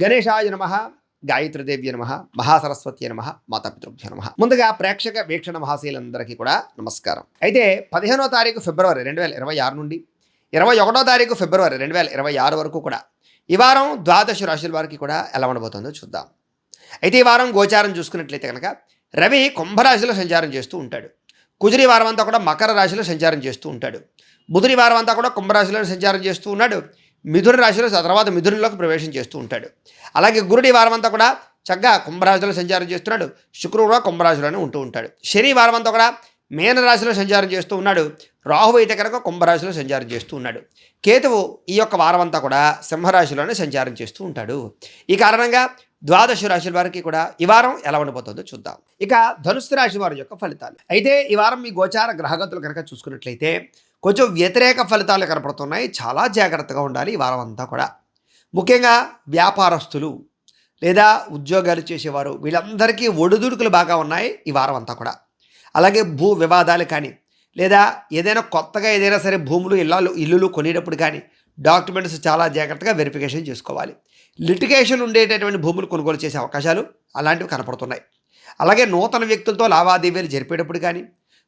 గణేశాయ నమః, గాయత్రీదేవ్య నమః, మహాసరస్వతి నమః, మాతాపితృభ్యో నమః. ముందుగా ప్రేక్షక వీక్షణ మహాశీలందరికీ కూడా నమస్కారం. అయితే 15వ తారీఖు ఫిబ్రవరి 2026 నుండి 21వ తారీఖు ఫిబ్రవరి 2026 వరకు కూడా ఈ వారం ద్వాదశ రాశుల వారికి కూడా ఎలా ఉండబోతుందో చూద్దాం. అయితే ఈ వారం గోచారం చూసుకున్నట్లయితే కనుక రవి కుంభరాశిలో సంచారం చేస్తూ ఉంటాడు. కుజుడి వారం అంతా కూడా మకర రాశిలో సంచారం చేస్తూ ఉంటాడు. బుధుడి వారం అంతా కూడా కుంభరాశిలో సంచారం చేస్తూ ఉన్నాడు. మిథున రాశిలో తర్వాత మిథునంలోకి ప్రవేశం చేస్తూ ఉంటాడు. అలాగే గురుడి వారం అంతా కూడా చక్కగా కుంభరాశిలో సంచారం చేస్తున్నాడు. శుక్రుడు కూడా కుంభరాశిలోనే ఉంటూ ఉంటాడు. శని వారం అంతా కూడా మీన రాశిలో సంచారం చేస్తూ ఉన్నాడు. రాహువు అయితే కనుక కుంభరాశిలో సంచారం చేస్తూ ఉన్నాడు. కేతువు ఈ యొక్క వారం అంతా కూడా సింహరాశిలోనే సంచారం చేస్తూ ఉంటాడు. ఈ కారణంగా ద్వాదశ రాశుల వారికి కూడా ఈ వారం ఎలా ఉండబోతుందో చూద్దాం. ఇక ధనుస్సు రాశి వారి యొక్క ఫలితాలు. అయితే ఈ వారం మీ గోచార గ్రహగతులు కనుక చూసుకున్నట్లయితే కొంచెం వ్యతిరేక ఫలితాలు కనపడుతున్నాయి. చాలా జాగ్రత్తగా ఉండాలి ఈ వారం అంతా కూడా. ముఖ్యంగా వ్యాపారస్తులు లేదా ఉద్యోగాలు చేసేవారు వీళ్ళందరికీ ఒడిదుడుకులు బాగా ఉన్నాయి ఈ వారం అంతా కూడా. అలాగే భూ వివాదాలు కానీ లేదా ఏదైనా కొత్తగా ఏదైనా సరే భూములు ఇల్లులు కొనేటప్పుడు కానీ డాక్యుమెంట్స్ చాలా జాగ్రత్తగా వెరిఫికేషన్ చేసుకోవాలి. లిటిగేషన్ ఉండేటటువంటి భూములు కొనుగోలు చేసే అవకాశాలు అలాంటివి కనపడుతున్నాయి. అలాగే నూతన వ్యక్తులతో లావాదేవీలు జరిపేటప్పుడు కానీ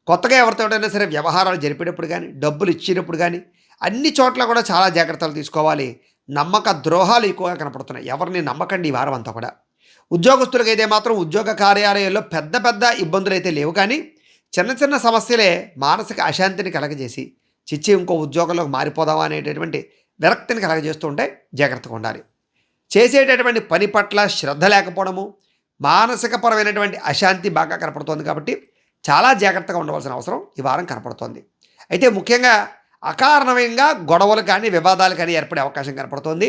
కొత్తగా ఎవరితోటైనా సరే వ్యవహారాలు జరిపేటప్పుడు కానీ డబ్బులు ఇచ్చేటప్పుడు కానీ అన్ని చోట్ల కూడా చాలా జాగ్రత్తలు తీసుకోవాలి. నమ్మక ద్రోహాలు ఎక్కువగా కనపడుతున్నాయి. ఎవరిని నమ్మకండి ఈ వారం అంతా కూడా. ఉద్యోగస్తులకు అయితే మాత్రం ఉద్యోగ కార్యాలయాల్లో పెద్ద పెద్ద ఇబ్బందులు అయితే లేవు, కానీ చిన్న చిన్న సమస్యలే మానసిక అశాంతిని కలగజేసి చిచ్చి ఇంకో ఉద్యోగంలోకి మారిపోదామా అనేటటువంటి విరక్తిని కలగజేస్తూ ఉంటే జాగ్రత్తగా ఉండాలి. చేసేటటువంటి పని పట్ల శ్రద్ధ లేకపోవడము, మానసికపరమైనటువంటి అశాంతి బాగా కనపడుతోంది. కాబట్టి చాలా జాగ్రత్తగా ఉండవలసిన అవసరం ఈ వారం కనపడుతోంది. అయితే ముఖ్యంగా అకారణంగా గొడవలు కానీ వివాదాలు కానీ ఏర్పడే అవకాశం కనపడుతోంది.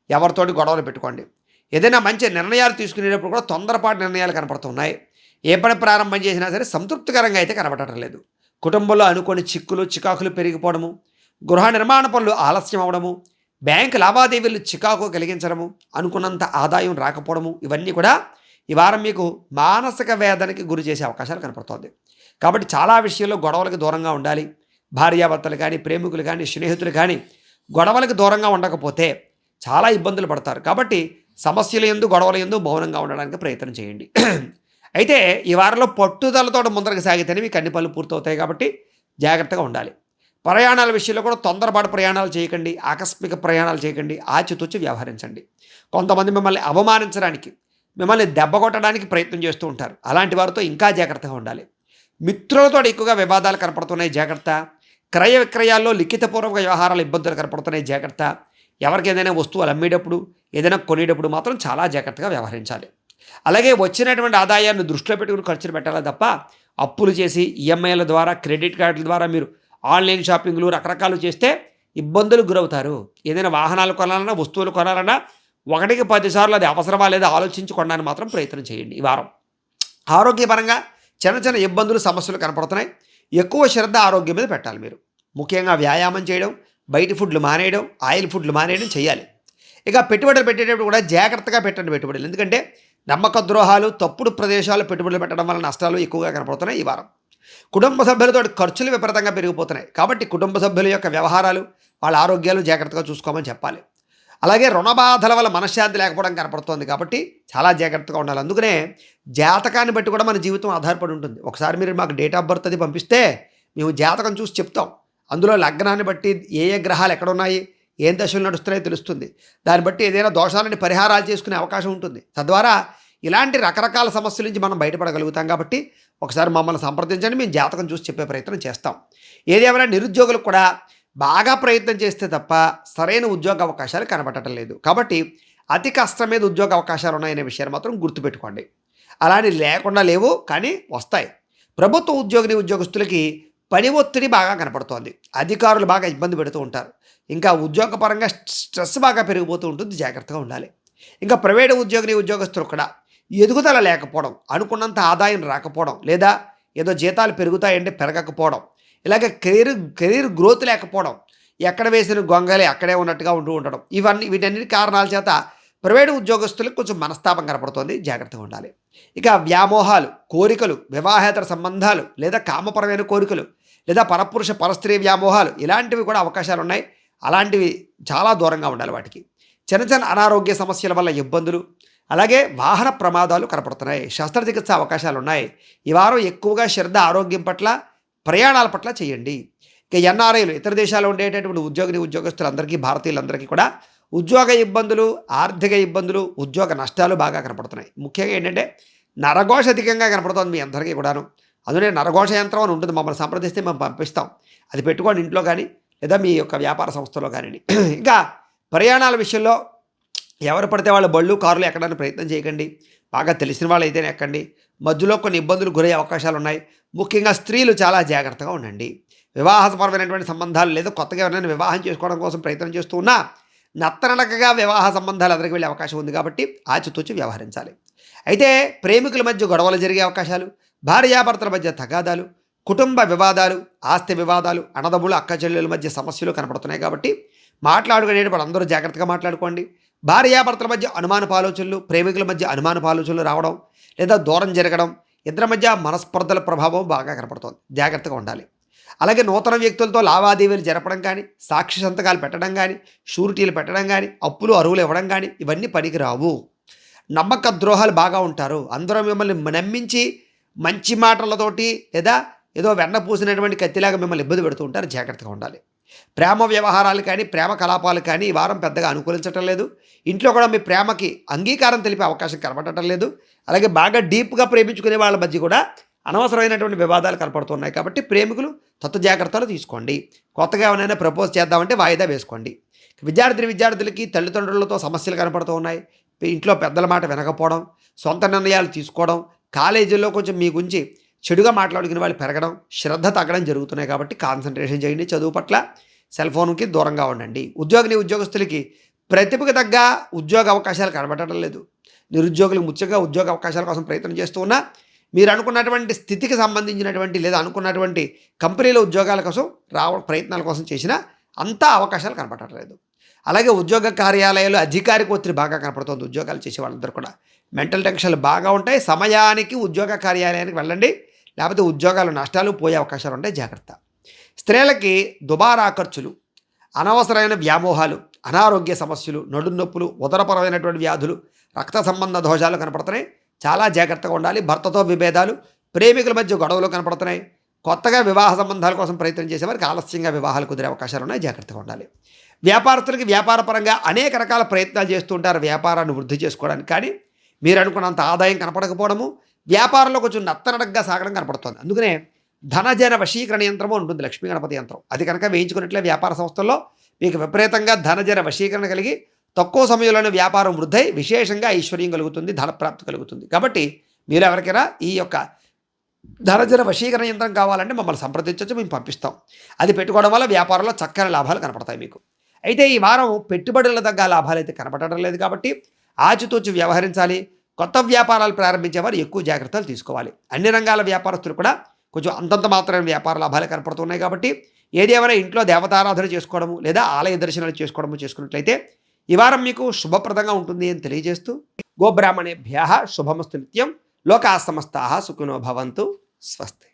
ఎవరితోటి గొడవలు పెట్టుకోండి. ఏదైనా మంచి నిర్ణయాలు తీసుకునేటప్పుడు కూడా తొందరపాటు నిర్ణయాలు కనపడుతున్నాయి. ఏ పని ప్రారంభం చేసినా సరే సంతృప్తికరంగా అయితే కనపడటం లేదు. కుటుంబంలో అనుకోని చికాకులు పెరిగిపోవడము, గృహ నిర్మాణ పనులు ఆలస్యం అవ్వడము, బ్యాంకు లావాదేవీలు చికాకు కలిగించడము, అనుకున్నంత ఆదాయం రాకపోవడము, ఇవన్నీ కూడా ఈ వారం మీకు మానసిక వేదనకి గురి చేసే అవకాశాలు కనపడుతోంది. కాబట్టి చాలా విషయాల్లో గొడవలకు దూరంగా ఉండాలి. భార్యాభర్తలు కానీ ప్రేమికులు కానీ స్నేహితులు కానీ గొడవలకు దూరంగా ఉండకపోతే చాలా ఇబ్బందులు పడతారు. కాబట్టి సమస్యల యందు గొడవల యందు మౌనంగా ఉండడానికి ప్రయత్నం చేయండి. అయితే ఈ వారంలో పట్టుదలతో ముందరకు సాగితేనే మీకు అన్ని పనులు పూర్తవుతాయి. కాబట్టి జాగ్రత్తగా ఉండాలి. ప్రయాణాల విషయంలో కూడా తొందరపాటు ప్రయాణాలు చేయకండి. ఆకస్మిక ప్రయాణాలు చేయకండి. ఆచితూచి వ్యవహరించండి. కొంతమంది మిమ్మల్ని అవమానించడానికి, మిమ్మల్ని దెబ్బ కొట్టడానికి ప్రయత్నం చేస్తూ ఉంటారు. అలాంటి వారితో ఇంకా జాగ్రత్తగా ఉండాలి. మిత్రులతో ఎక్కువగా వివాదాలు కనపడుతున్నాయి, జాగ్రత్త. క్రయ విక్రయాల్లో లిఖితపూర్వక వ్యవహారాలు ఇబ్బందులు కనపడుతున్నాయి, జాగ్రత్త. ఎవరికి ఏదైనా వస్తువులు అమ్మేటప్పుడు ఏదైనా కొనేటప్పుడు మాత్రం చాలా జాగ్రత్తగా వ్యవహరించాలి. అలాగే వచ్చినటువంటి ఆదాయాన్ని దృష్టిలో పెట్టుకుని ఖర్చులు పెట్టాలి తప్ప అప్పులు చేసి ఈఎంఐల ద్వారా క్రెడిట్ కార్డుల ద్వారా మీరు ఆన్లైన్ షాపింగ్లు రకరకాలు చేస్తే ఇబ్బందులు గురవుతారు. ఏదైనా వాహనాలు కొనాలన్నా వస్తువులు కొనాలన్నా 1కి 10 సార్లు అది అవసరమా లేదా ఆలోచించి కొనడానికి మాత్రం ప్రయత్నం చేయండి. ఈ వారం ఆరోగ్యపరంగా చిన్న చిన్న ఇబ్బందులు సమస్యలు కనపడుతున్నాయి. ఎక్కువ శ్రద్ధ ఆరోగ్యం మీద పెట్టాలి. మీరు ముఖ్యంగా వ్యాయామం చేయడం, బయట ఫుడ్లు మానేయడం, ఆయిల్ ఫుడ్లు మానేయడం చేయాలి. ఇక పెట్టుబడులు పెట్టేటప్పుడు కూడా జాగ్రత్తగా పెట్టండి పెట్టుబడులు. ఎందుకంటే నమ్మక ద్రోహాలు, తప్పుడు ప్రదేశాలు పెట్టుబడులు పెట్టడం వల్ల నష్టాలు ఎక్కువగా కనపడుతున్నాయి ఈ వారం. కుటుంబ సభ్యులతో ఖర్చులు విపరీతంగా పెరిగిపోతున్నాయి. కాబట్టి కుటుంబ సభ్యుల యొక్క వ్యవహారాలు, వాళ్ళ ఆరోగ్యాలు జాగ్రత్తగా చూసుకోమని చెప్పాలి. అలాగే రుణబాధల వల్ల మనశ్శాంతి లేకపోవడం కనపడుతోంది. కాబట్టి చాలా జాగ్రత్తగా ఉండాలి. అందుకనే జాతకాన్ని బట్టి కూడా మన జీవితం ఆధారపడి ఉంటుంది. ఒకసారి మీరు మాకు డేట్ ఆఫ్ బర్త్ అది పంపిస్తే మేము జాతకం చూసి చెప్తాం. అందులో లగ్నాన్ని బట్టి ఏ ఏ గ్రహాలు ఎక్కడున్నాయి, ఏం దశలు నడుస్తున్నాయో తెలుస్తుంది. దాన్ని బట్టి ఏదైనా దోషాలని పరిహారాలు చేసుకునే అవకాశం ఉంటుంది. తద్వారా ఇలాంటి రకరకాల సమస్యల నుంచి మనం బయటపడగలుగుతాం. కాబట్టి ఒకసారి మమ్మల్ని సంప్రదించండి, మేము జాతకం చూసి చెప్పే ప్రయత్నం చేస్తాం. ఏదేమైనా నిరుద్యోగులకు కూడా బాగా ప్రయత్నం చేస్తే తప్ప సరైన ఉద్యోగ అవకాశాలు కనబడటం లేదు. కాబట్టి అతి కష్టం మీద ఉద్యోగ అవకాశాలు ఉన్నాయనే విషయాన్ని మాత్రం గుర్తుపెట్టుకోండి. అలానే లేకుండా లేవు, కానీ వస్తాయి. ప్రభుత్వ ఉద్యోగస్తులకి పని ఒత్తిడి బాగా కనపడుతోంది. అధికారులు బాగా ఇబ్బంది పెడుతూ ఉంటారు. ఇంకా ఉద్యోగపరంగా స్ట్రెస్ బాగా పెరిగిపోతూ ఉంటుంది, జాగ్రత్తగా ఉండాలి. ఇంకా ప్రైవేటు ఉద్యోగస్తులు కూడా ఎదుగుదల లేకపోవడం, అనుకున్నంత ఆదాయం రాకపోవడం, లేదా ఏదో జీతాలు పెరుగుతాయంటే పెరగకపోవడం, ఇలాగ కెరీర్ గ్రోత్ లేకపోవడం, ఎక్కడ వేసిన గొంగలే అక్కడే ఉన్నట్టుగా ఉండడం, వీటన్నిటి కారణాల చేత ప్రైవేటు ఉద్యోగస్తులకు కొంచెం మనస్తాపం కనపడుతోంది, జాగ్రత్తగా ఉండాలి. ఇక వ్యామోహాలు, కోరికలు, వివాహేతర సంబంధాలు లేదా కామపరమైన కోరికలు లేదా పరపురుష పరస్త్రీ వ్యామోహాలు ఇలాంటివి కూడా అవకాశాలు ఉన్నాయి. అలాంటివి చాలా దూరంగా ఉండాలి. వాటికి చిన్న చిన్న అనారోగ్య సమస్యల వల్ల ఇబ్బందులు, అలాగే వాహన ప్రమాదాలు కనపడుతున్నాయి. శస్త్రచికిత్స అవకాశాలు ఉన్నాయి. ఈ వారం ఎక్కువగా శ్రద్ధ ఆరోగ్యం పట్ల, ప్రయాణాల పట్ల చేయండి. ఇక ఎన్ఆర్ఐలు, ఇతర దేశాల్లో ఉండేటటువంటి ఉద్యోగస్తులందరికీ, భారతీయులందరికీ కూడా ఉద్యోగ ఇబ్బందులు, ఆర్థిక ఇబ్బందులు, ఉద్యోగ నష్టాలు బాగా కనపడుతున్నాయి. ముఖ్యంగా ఏంటంటే నరఘోష అధికంగా కనపడుతుంది మీ అందరికీ కూడాను. అందులో నరఘోష యంత్రం అని ఉంటుంది, మమ్మల్ని సంప్రదిస్తే మేము పంపిస్తాం. అది పెట్టుకోండి ఇంట్లో కానీ, లేదా మీ యొక్క వ్యాపార సంస్థలో కానీ. ఇంకా ప్రయాణాల విషయంలో ఎవరు పడితే వాళ్ళ బళ్ళు, కారులు ఎక్కడానికి ప్రయత్నం చేయకండి. బాగా తెలిసిన వాళ్ళు అయితేనే ఎక్కండి. మధ్యలో కొన్ని ఇబ్బందులు గురయ్యే అవకాశాలు ఉన్నాయి. ముఖ్యంగా స్త్రీలు చాలా జాగ్రత్తగా ఉండండి. వివాహపరమైనటువంటి సంబంధాలు లేదా కొత్తగా ఎవరైనా వివాహం చేసుకోవడం కోసం ప్రయత్నం చేస్తూ ఉన్నా నత్తనడకగా వివాహ సంబంధాలు ఎదురికి వెళ్ళే అవకాశం ఉంది కాబట్టి ఆచితూచి వ్యవహరించాలి. అయితే ప్రేమికుల మధ్య గొడవలు జరిగే అవకాశాలు, భార్యాభర్తల మధ్య తగాదాలు, కుటుంబ వివాదాలు, ఆస్తి వివాదాలు, అన్నదమ్ములు అక్క చెల్లెల మధ్య సమస్యలు కనపడుతున్నాయి కాబట్టి మాట్లాడుకునేటప్పుడు అందరూ జాగ్రత్తగా మాట్లాడుకోండి. భార్యాభర్తల మధ్య అనుమానపు ఆలోచనలు, ప్రేమికుల మధ్య అనుమానపు ఆలోచనలు రావడం లేదా దూరం జరగడం, ఇద్దరి మధ్య మనస్పర్ధల ప్రభావం బాగా కనపడుతుంది. జాగ్రత్తగా ఉండాలి. అలాగే నూతన వ్యక్తులతో లావాదేవీలు జరపడం కానీ, సాక్షి సంతకాలు పెట్టడం కానీ, షూరిటీలు పెట్టడం కానీ, అప్పులు అరువులు ఇవ్వడం కానీ ఇవన్నీ పనికిరావు. నమ్మక ద్రోహాలు బాగా ఉంటారు. అందరూ మిమ్మల్ని నమ్మించి మంచి మాటలతోటి లేదా ఏదో వెన్న పూసినటువంటి కత్తిలాగా మిమ్మల్ని ఇబ్బంది పెడుతూ ఉంటారు. జాగ్రత్తగా ఉండాలి. ప్రేమ వ్యవహారాలు కానీ, ప్రేమ కలాపాలు కానీ ఈ వారం పెద్దగా అనుకూలించటం లేదు. ఇంట్లో కూడా మీ ప్రేమకి అంగీకారం తెలిపే అవకాశం కనపడటం లేదు. అలాగే బాగా డీప్గా ప్రేమించుకునే వాళ్ళ మధ్య కూడా అనవసరమైనటువంటి వివాదాలు కనపడుతున్నాయి కాబట్టి ప్రేమికులు జాగ్రత్తలు తీసుకోండి. కొత్తగా ఏమైనా ప్రపోజ్ చేద్దామంటే వాయిదా వేసుకోండి. విద్యార్థులకి తల్లిదండ్రులతో సమస్యలు కనపడుతూ ఉన్నాయి. ఇంట్లో పెద్దల మాట వినకపోవడం, సొంత నిర్ణయాలు తీసుకోవడం, కాలేజీల్లో కొంచెం మీ గురించి చెడుగా మాట్లాడుకునే వాళ్ళు పెరగడం, శ్రద్ధ తగ్గడం జరుగుతున్నాయి కాబట్టి కాన్సన్ట్రేషన్ చేయండి. చదువు పట్ల సెల్ ఫోన్కి దూరంగా ఉండండి. ఉద్యోగస్తులకి ప్రతిభకు తగ్గ ఉద్యోగ అవకాశాలు కనబడటం లేదు. నిరుద్యోగులకు ముఖ్యంగా ఉద్యోగ అవకాశాల కోసం ప్రయత్నం చేస్తూ ఉన్నా మీరు అనుకున్నటువంటి స్థితికి సంబంధించినటువంటి లేదా అనుకున్నటువంటి కంపెనీలో ఉద్యోగాల కోసం ప్రయత్నాల కోసం చేసిన అంతా అవకాశాలు కనపడట్లేదు. అలాగే ఉద్యోగ కార్యాలయాలు అధికారిక ఒత్తిడి బాగా కనపడుతుంది. ఉద్యోగాలు చేసే వాళ్ళందరూ కూడా మెంటల్ టెన్షన్లు బాగా ఉంటాయి. సమయానికి ఉద్యోగ కార్యాలయానికి వెళ్ళండి, లేకపోతే ఉద్యోగాలు నష్టాలు పోయే అవకాశాలు ఉంటాయి. జాగ్రత్త. స్త్రీలకి దుబారా ఖర్చులు, అనవసరమైన వ్యామోహాలు, అనారోగ్య సమస్యలు, నడునొప్పులు, ఉదరపరమైనటువంటి వ్యాధులు, రక్త సంబంధ దోషాలు కనపడుతున్నాయి. చాలా జాగ్రత్తగా ఉండాలి. భర్తతో విభేదాలు, ప్రేమికుల మధ్య గొడవలు కనపడుతున్నాయి. కొత్తగా వివాహ సంబంధాల కోసం ప్రయత్నం చేసేవారికి ఆలస్యంగా వివాహాలు కుదిరే అవకాశాలు ఉన్నాయి. జాగ్రత్తగా ఉండాలి. వ్యాపారస్తులకి వ్యాపారపరంగా అనేక రకాల ప్రయత్నాలు చేస్తూ ఉంటారు వ్యాపారాన్ని వృద్ధి చేసుకోవడానికి. కానీ మీరు అనుకున్నంత ఆదాయం కనపడకపోవడము, వ్యాపారంలో కొంచెం నత్తనడగ్గా సాగడం కనపడుతుంది. అందుకనే ధనజన వశీకరణ యంత్రము ఉంటుంది, లక్ష్మీ గణపతి యంత్రం. అది కనుక వేయించుకున్నట్లే వ్యాపార సంస్థల్లో మీకు విపరీతంగా ధనజన వశీకరణ కలిగి తక్కువ సమయంలోనే వ్యాపారం వృద్ధి, విశేషంగా ఐశ్వర్యం కలుగుతుంది, ధనప్రాప్తి కలుగుతుంది. కాబట్టి మీరు ఎవరికైనా ఈ యొక్క ధనజన వశీకరణ యంత్రం కావాలంటే మమ్మల్ని సంప్రదించవచ్చు, మేము పంపిస్తాం. అది పెట్టుకోవడం వల్ల వ్యాపారంలో చక్కని లాభాలు కనపడతాయి మీకు. అయితే ఈ వారం పెట్టుబడుల తగ్గ లాభాలు అయితే కనపడటం లేదు కాబట్టి ఆచితూచి వ్యవహరించాలి. కొత్త వ్యాపారాలు ప్రారంభించేవారు ఎక్కువ జాగ్రత్తలు తీసుకోవాలి. అన్ని రంగాల వ్యాపారస్తులు కూడా కొంచెం అంతంత మాత్రమే వ్యాపార లాభాలు కనపడుతున్నాయి కాబట్టి ఏదేమైనా ఇంట్లో దేవతారాధన చేసుకోవడము లేదా ఆలయ దర్శనాలు చేసుకున్నట్లయితే ఈ వారం మీకు శుభప్రదంగా ఉంటుంది అని తెలియజేస్తూ గోబ్రాహ్మణేభ్యః శుభమస్తు నిత్యం. లోకా సమస్తాః సుఖినో భవంతు. స్వస్తి.